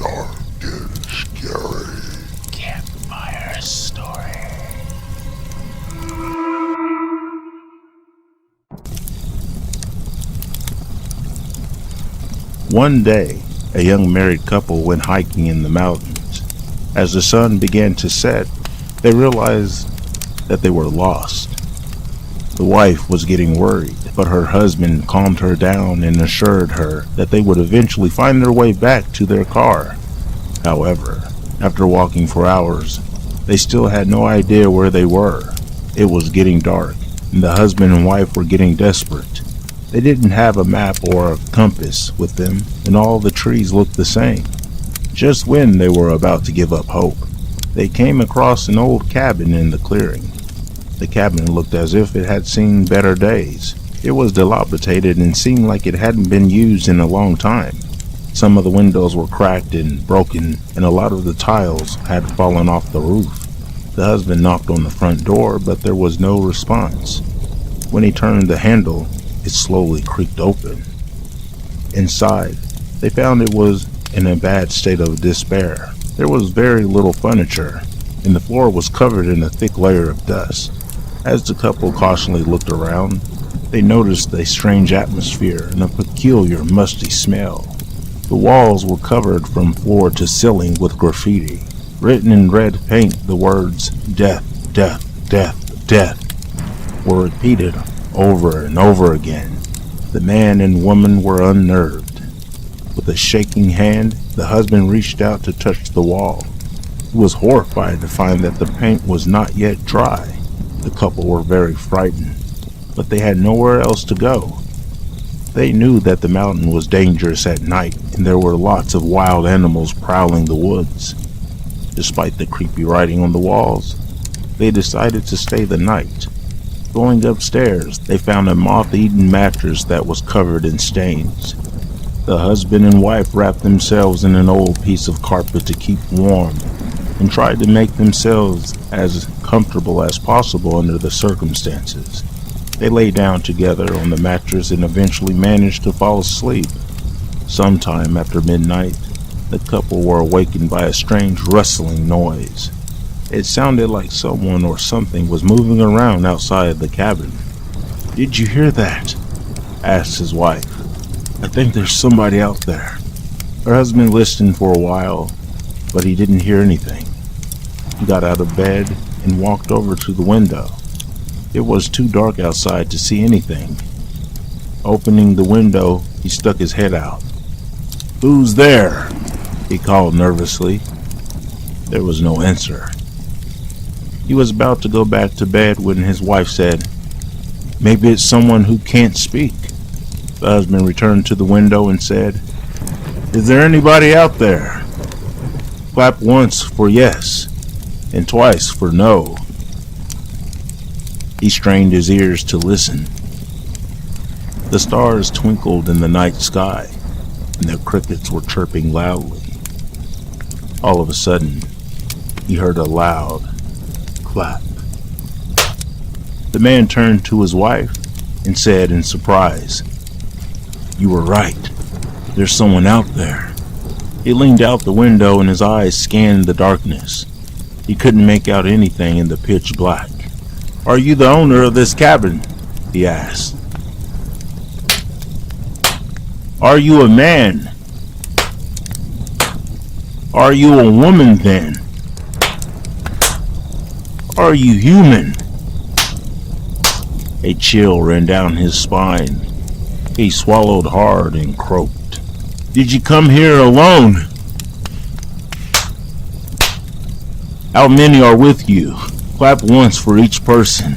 dark and scary. Campfire story. One day, a young married couple went hiking in the mountains. As the sun began to set, they realized that they were lost. The wife was getting worried, but her husband calmed her down and assured her that they would eventually find their way back to their car. However, after walking for hours, they still had no idea where they were. It was getting dark, and the husband and wife were getting desperate. They didn't have a map or a compass with them, and all the trees looked the same. Just when they were about to give up hope, they came across an old cabin in the clearing. The cabin looked as if it had seen better days. It was dilapidated and seemed like it hadn't been used in a long time. Some of the windows were cracked and broken, and a lot of the tiles had fallen off the roof. The husband knocked on the front door, but there was no response. When he turned the handle, it slowly creaked open. Inside, they found it was in a bad state of despair. There was very little furniture, and the floor was covered in a thick layer of dust. As the couple cautiously looked around, they noticed a strange atmosphere and a peculiar musty smell. The walls were covered from floor to ceiling with graffiti. Written in red paint, the words, "Death, death, death, death," were repeated over and over again. The man and woman were unnerved. With a shaking hand, the husband reached out to touch the wall. He was horrified to find that the paint was not yet dry. The couple were very frightened, but they had nowhere else to go. They knew that the mountain was dangerous at night, and there were lots of wild animals prowling the woods. Despite the creepy writing on the walls, they decided to stay the night. Going upstairs, they found a moth-eaten mattress that was covered in stains. The husband and wife wrapped themselves in an old piece of carpet to keep warm and tried to make themselves as comfortable as possible under the circumstances. They lay down together on the mattress and eventually managed to fall asleep. Sometime after midnight, the couple were awakened by a strange rustling noise. It sounded like someone or something was moving around outside the cabin. "Did you hear that?" asked his wife. "I think there's somebody out there." Her husband listened for a while, but he didn't hear anything. He got out of bed and walked over to the window. It was too dark outside to see anything. Opening the window, he stuck his head out. "Who's there?" he called nervously. There was no answer. He was about to go back to bed when his wife said, "Maybe it's someone who can't speak." The husband returned to the window and said, "Is there anybody out there?" Clap once for yes, and twice for no. He strained his ears to listen. The stars twinkled in the night sky, and the crickets were chirping loudly. All of a sudden, he heard a loud clap. The man turned to his wife and said in surprise, "You were right. There's someone out there." He leaned out the window and his eyes scanned the darkness. He couldn't make out anything in the pitch black. "Are you the owner of this cabin?" he asked. "Are you a man? Are you a woman then? Are you human?" A chill ran down his spine. He swallowed hard and croaked. "Did you come here alone? How many are with you? Clap once for each person."